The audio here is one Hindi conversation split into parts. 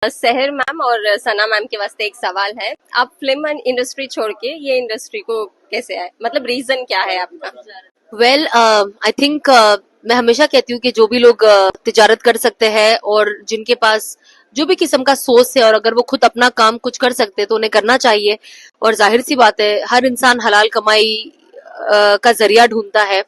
सहर मैम और सना मैम के वास्ते एक सवाल है। आप फिल्म इंडस्ट्री छोड़ के ये इंडस्ट्री को कैसे आए, मतलब रीजन क्या है आपका? वेल आई थिंक मैं हमेशा कहती हूँ कि जो भी लोग तिजारत कर सकते हैं और जिनके पास जो भी किस्म का सोच है और अगर वो खुद अपना काम कुछ कर सकते हैं तो उन्हें करना चाहिए। और जाहिर सी बात है हर इंसान हलाल कमाई का जरिया ढूंढता है।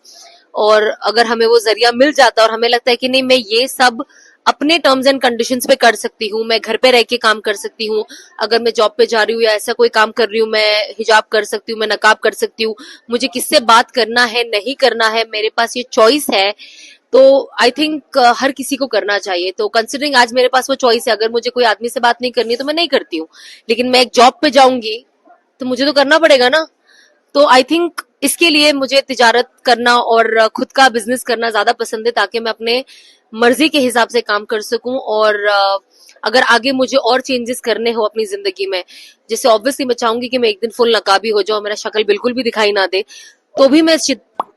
और अगर हमें वो जरिया मिल जाता है और हमें लगता है कि नहीं मैं ये सब अपने टर्म्स एंड कंडीशंस पे कर सकती हूँ, मैं घर पे रह के काम कर सकती हूँ, अगर मैं जॉब पे जा रही हूँ या ऐसा कोई काम कर रही हूँ, मैं हिजाब कर सकती हूँ, मैं नकाब कर सकती हूँ, मुझे किससे बात करना है नहीं करना है, मेरे पास ये चॉइस है, तो आई थिंक हर किसी को करना चाहिए। तो कंसिडरिंग आज मेरे पास वो चॉइस है, अगर मुझे कोई आदमी से बात नहीं करनी है तो मैं नहीं करती हूँ, लेकिन मैं एक जॉब पे जाऊंगी तो मुझे तो करना पड़ेगा ना। तो आई थिंक इसके लिए मुझे तिजारत करना और खुद का बिजनेस करना ज्यादा पसंद है, ताकि मैं अपने मर्जी के हिसाब से काम कर सकूं। और अगर आगे मुझे और चेंजेस करने हो अपनी जिंदगी में, जैसे ऑब्वियसली मैं चाहूंगी कि मैं एक दिन फुल नकाबी हो जाऊं, मेरा शक्ल बिल्कुल भी दिखाई ना दे, तो भी मैं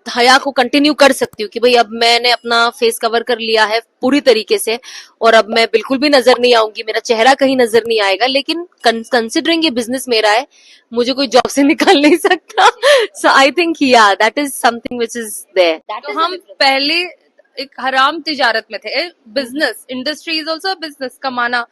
हया को कंटिन्यू कर सकती हूँ कि भाई अब मैंने अपना फेस कवर कर लिया है पूरी तरीके से और अब मैं बिल्कुल भी नजर नहीं आऊंगी, मेरा चेहरा कहीं नजर नहीं आएगा। लेकिन कंसिडरिंग ये बिजनेस मेरा है, मुझे कोई जॉब से निकाल नहीं सकता। So I think yeah that is something which is there. तो हम पहले एक हराम तिजारत में थे। Business industry is also business, कमाना,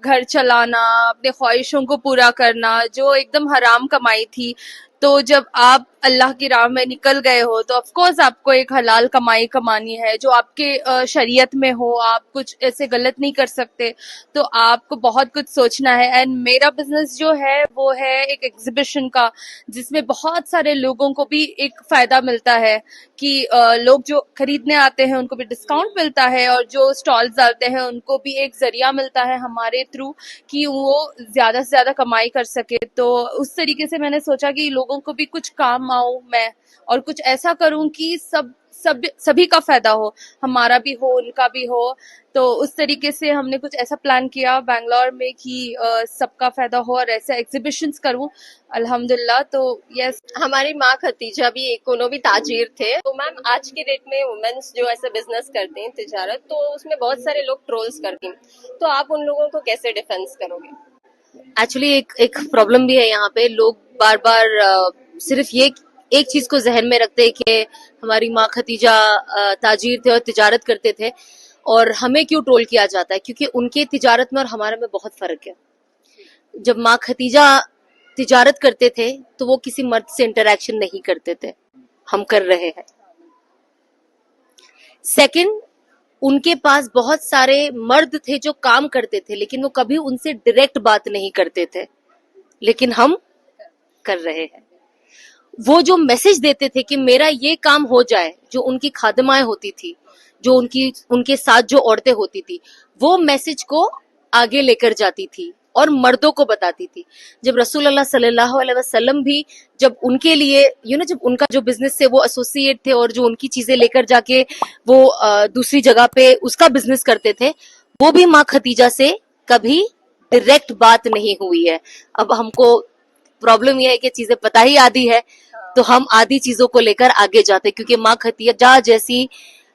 घर चलाना, अपने ख्वाहिशों को पूरा करना, जो एकदम हराम कमाई थी। तो जब आप अल्लाह की राह में निकल गए हो तो ऑफ कोर्स आपको एक हलाल कमाई कमानी है जो आपके शरीयत में हो, आप कुछ ऐसे गलत नहीं कर सकते। तो आपको बहुत कुछ सोचना है। एंड मेरा बिजनेस जो है वो है एक एग्जीबिशन का, जिसमें बहुत सारे लोगों को भी एक फायदा मिलता है कि लोग जो खरीदने आते हैं उनको भी डिस्काउंट मिलता है और जो स्टॉल्स डालते हैं उनको भी एक जरिया मिलता है हमारे थ्रू कि वो ज्यादा से ज्यादा कमाई कर सके। तो उस तरीके से मैंने सोचा कि लोगों को भी कुछ काम आऊं मैं, और कुछ ऐसा करूं कि सभी का फायदा हो, हमारा भी हो उनका भी हो। तो उस तरीके से हमने कुछ ऐसा प्लान किया बैंगलोर में कि सबका फायदा हो और ऐसे एग्जीबिशंस करूं अल्हम्दुलिल्लाह। तो यस, हमारी माँ खतीजा भी कोनो भी ताजिर थे। तो मैम आज के डेट में वुमेन्स जो ऐसे बिजनेस करते हैं तिजारत, तो उसमें बहुत सारे लोग ट्रोल्स करती हैं, तो आप उन लोगों को कैसे डिफेंस करोगे? एक्चुअली एक प्रॉब्लम भी है यहाँ पे, लोग बार बार सिर्फ ये एक चीज को जहन में रखते हैं कि हमारी माँ खतीजा ताजिर थे और तिजारत करते थे, और हमें क्यों ट्रोल किया जाता है, क्योंकि उनके तिजारत में और हमारे में बहुत फर्क है। जब माँ खतीजा तिजारत करते थे तो वो किसी मर्द से इंटरेक्शन नहीं करते थे, हम कर रहे हैं। सेकंड, उनके पास बहुत सारे मर्द थे जो काम करते थे लेकिन वो कभी उनसे डायरेक्ट बात नहीं करते थे, लेकिन हम कर रहे हैं। वो जो मैसेज देते थे कि मेरा ये काम हो जाए, जो उनकी खादिमाएं होती थी, जो उनके साथ जो औरतें होती थी, वो मैसेज को आगे लेकर जाती थी और मर्दों को बताती थी। जब रसूल अल्लाह सल्लल्लाहु अलैहि वसल्लम भी जब उनके लिए जब उनका जो बिजनेस से वो एसोसिएट थे और जो उनकी चीजें लेकर जाके वो दूसरी जगह पे उसका बिजनेस करते थे, वो भी माँ खतीजा से कभी डायरेक्ट बात नहीं हुई है। अब हमको प्रॉब्लम यह है कि चीजें पता ही आधी है, तो हम आधी चीजों को लेकर आगे जाते, क्योंकि माँ खतीजा जैसी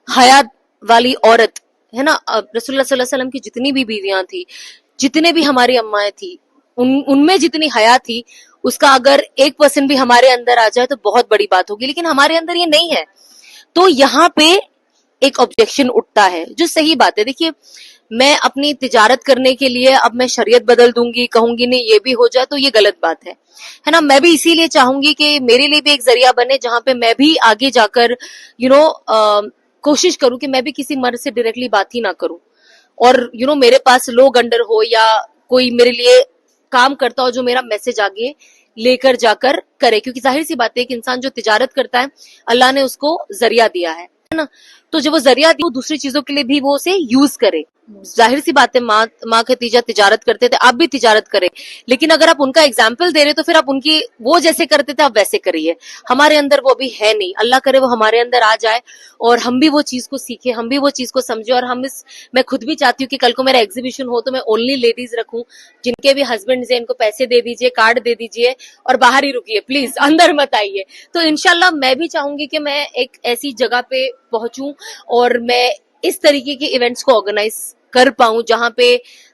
हया वाली औरत है ना, रसूलुल्लाह सल्लल्लाहु अलैहि वसल्लम की जितनी भी बीवियां थी, जितने भी हमारी अम्माएं थी, उनमें जितनी हया थी, उसका अगर 1% भी हमारे अंदर आ जाए तो बहुत बड़ी बात होगी, लेकिन हमारे अंदर ये नहीं है। तो यहाँ पे एक ऑब्जेक्शन उठता है, जो सही बात है। देखिए, मैं अपनी तिजारत करने के लिए अब मैं शरीयत बदल दूंगी, कहूंगी नहीं ये भी हो जाए, तो ये गलत बात है ना। मैं भी इसीलिए चाहूंगी कि मेरे लिए भी एक जरिया बने जहां पे मैं भी आगे जाकर कोशिश करूं कि मैं भी किसी मर्द से डायरेक्टली बात ही ना करूं, और मेरे पास लोग अंडर हो या कोई मेरे लिए काम करता हो जो मेरा मैसेज आगे लेकर जाकर करे, क्योंकि जाहिर सी बात है कि इंसान जो तिजारत करता है, अल्लाह ने उसको जरिया दिया है ना। तो जब वो जरिया दिया, वो दूसरी चीजों के लिए भी वो उसे यूज करे। जाहिर सी बात है, माँ खतीजा तिजारत करते थे, आप भी तिजारत करें, लेकिन अगर आप उनका एग्जाम्पल दे रहे तो फिर आप उनकी वो जैसे करते थे आप वैसे करिए। हमारे अंदर वो भी है नहीं, अल्लाह करे वो हमारे अंदर आ जाए और हम भी वो चीज को सीखे, हम भी वो चीज को समझे। और मैं खुद भी चाहती हूँ कि कल को मेरा एग्जीबिशन हो तो मैं ओनली लेडीज रखूं, जिनके भी हस्बैंड है इनको पैसे दे दीजिए, कार्ड दे दीजिए और बाहर ही रुकिए, प्लीज अंदर मत आइए। तो इंशाल्लाह मैं भी चाहूंगी कि मैं एक ऐसी जगह पे पहुंचूं और मैं इस तरीके के इवेंट्स को ऑर्गेनाइज कर पाऊं जहां पे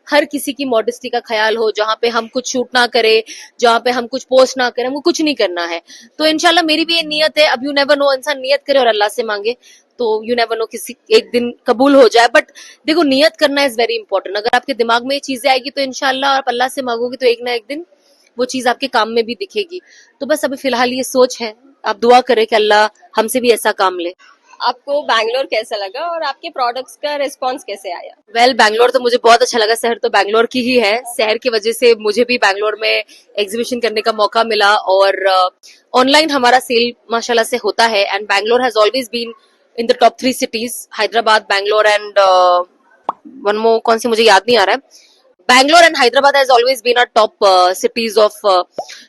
हर किसी की मॉडेस्टी का ख्याल हो, जहां पे हम कुछ शूट ना करें, जहां पे हम कुछ पोस्ट ना करें, हमको कुछ नहीं करना है। तो इंशाल्लाह मेरी भी ये नियत है। अब यू नेवर नो, इंसान नियत करे और अल्लाह से मांगे तो यू नेवर नो, किसी एक दिन कबूल हो जाए। बट देखो, नियत करना इज वेरी इंपॉर्टेंट। अगर आपके दिमाग में ये चीजें आएगी तो इंशाल्लाह आप अल्लाह से मांगोगे तो एक ना एक दिन वो चीज आपके काम में भी दिखेगी। तो बस अभी फिलहाल ये सोच है, आप दुआ करें कि अल्लाह हमसे भी ऐसा काम ले। आपको बैंगलोर कैसा लगा और आपके प्रोडक्ट्स का रिस्पॉन्स कैसे आया? वेल, बैंगलोर तो मुझे बहुत अच्छा लगा। शहर तो बैंगलोर की ही है। शहर की वजह से मुझे भी बैंगलोर में एग्जीबिशन करने का मौका मिला और ऑनलाइन हमारा सेल माशाल्लाह से होता है। And Bangalore has always been in the top 3 cities, Hyderabad, Bangalore and one more, कौन सी मुझे याद नहीं आ रहा है। Bangalore and Hyderabad has always been our top cities of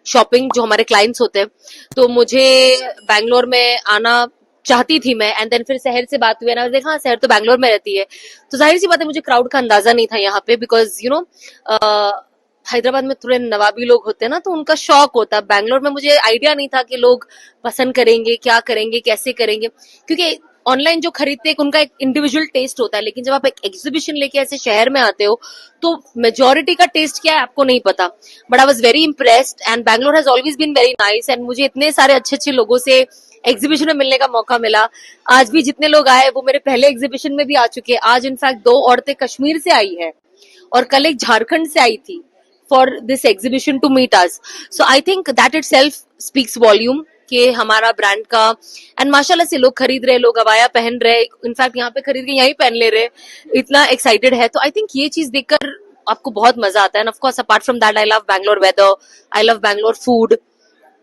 shopping जो हमारे क्लाइंट्स होते हैं। तो मुझे बैंगलोर में आना चाहती थी मैं, एंड देन फिर शहर से बात हुई ना, देखा शहर तो बैंगलोर में रहती है, तो जाहिर सी बात है मुझे क्राउड का अंदाजा नहीं था यहाँ पे, बिकॉज यू नो हैदराबाद में थोड़े नवाबी लोग होते हैं ना, तो उनका शौक होता है। बैंगलोर में मुझे आइडिया नहीं था कि लोग पसंद करेंगे, क्या करेंगे, कैसे करेंगे, क्योंकि ऑनलाइन जो खरीदते हैं उनका एक इंडिविजुअल टेस्ट होता है, लेकिन जब आप एक एग्जीबिशन लेके ऐसे शहर में आते हो तो मेजोरिटी का टेस्ट क्या है आपको नहीं पता। But I was very impressed and Bangalore has always been very nice. And मुझे इतने सारे अच्छे अच्छे लोगों से एग्जीबिशन में मिलने का मौका मिला। आज भी जितने लोग आए वो मेरे पहले एग्जीबिशन में भी आ चुके हैं। आज इनफैक्ट 2 औरतें कश्मीर से आई है और कल एक झारखंड से आई थी for this exhibition to meet us. So I think that itself speaks volume कि हमारा ब्रांड का, एंड माशाल्लाह से लोग खरीद रहे, लोग अबाया पहन रहे, इनफैक्ट यहाँ पे खरीद के यहीं पहन ले रहे, इतना एक्साइटेड है। तो आई थिंक ये चीज देखकर आपको बहुत मजा आता है। And of course apart from that I love Bangalore weather, I love Bangalore food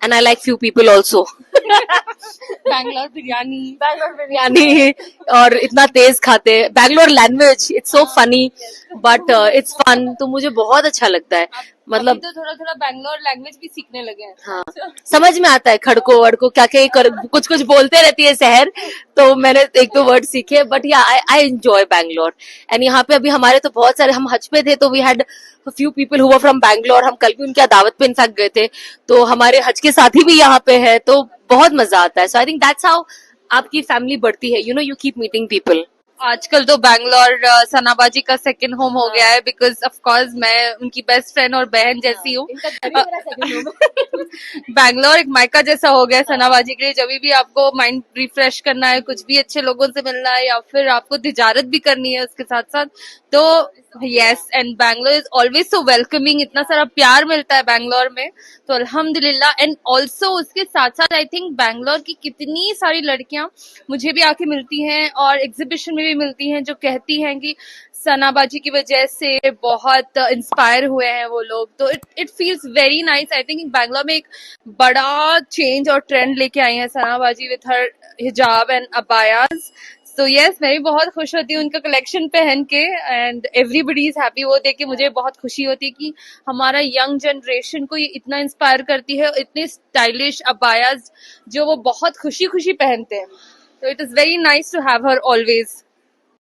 and I like few people also. Bangalore biryani, biryani और इतना तेज खाते हैं। Bangalore language it's so funny but it's fun. तो मुझे बहुत अच्छा लगता है। मतलब तो थोड़ा थोड़ा बैंगलोर लैंग्वेज भी सीखने लगे हैं। हाँ, समझ में आता है खड़को वड़को क्या क्या कुछ कुछ बोलते रहती है शहर, तो मैंने 1-2 वर्ड सीखे। बट या आई एंजॉय बैंगलोर। एंड यहाँ पे अभी हमारे तो बहुत सारे, हम हज पे थे तो we had few people who were from Bangalore. हम कल भी उनके दावत पे इनफैक्ट गए थे, तो हमारे हज के साथी भी यहाँ पे है, तो बहुत मजा आता है। सो आई थिंक दैट्स हाउ आपकी फैमिली बढ़ती है, you know, you keep meeting people. आजकल तो बैंगलोर सनाबाजी का सेकंड होम हो गया है, बिकॉज ऑफ कोर्स मैं उनकी बेस्ट फ्रेंड और बहन जैसी हूँ। बैंगलोर एक मायका जैसा हो गया है सनाबाजी के लिए। जब भी आपको माइंड रिफ्रेश करना है, कुछ भी अच्छे लोगों से मिलना है, या फिर आपको तिजारत भी करनी है उसके साथ साथ, तो yes, and Bangalore is always so welcoming. इतना सारा प्यार मिलता है बैंगलोर में, तो अल्हम्दुलिल्लाह। एंड ऑल्सो उसके साथ साथ आई थिंक बैंगलोर की कितनी सारी लड़कियां मुझे भी आके मिलती हैं और एग्जीबिशन में भी मिलती हैं, जो कहती हैं कि सनाबाजी की वजह से बहुत इंस्पायर हुए हैं वो लोग। तो it feels very nice. I think Bangalore में एक बड़ा चेंज और ट्रेंड लेके आई है सनाबाजी विथ हर हिजाब एंड अबायाज। सो यस, मैं भी बहुत खुश होती हूँ उनका कलेक्शन पहन के, एंड एवरीबडी इज हैप्पी। वो देख के मुझे बहुत खुशी होती है कि हमारा यंग जनरेशन को ये इतना इंस्पायर करती है, इतने स्टाइलिश अबायाज जो वो बहुत खुशी खुशी पहनते हैं। तो it is very nice to have her always.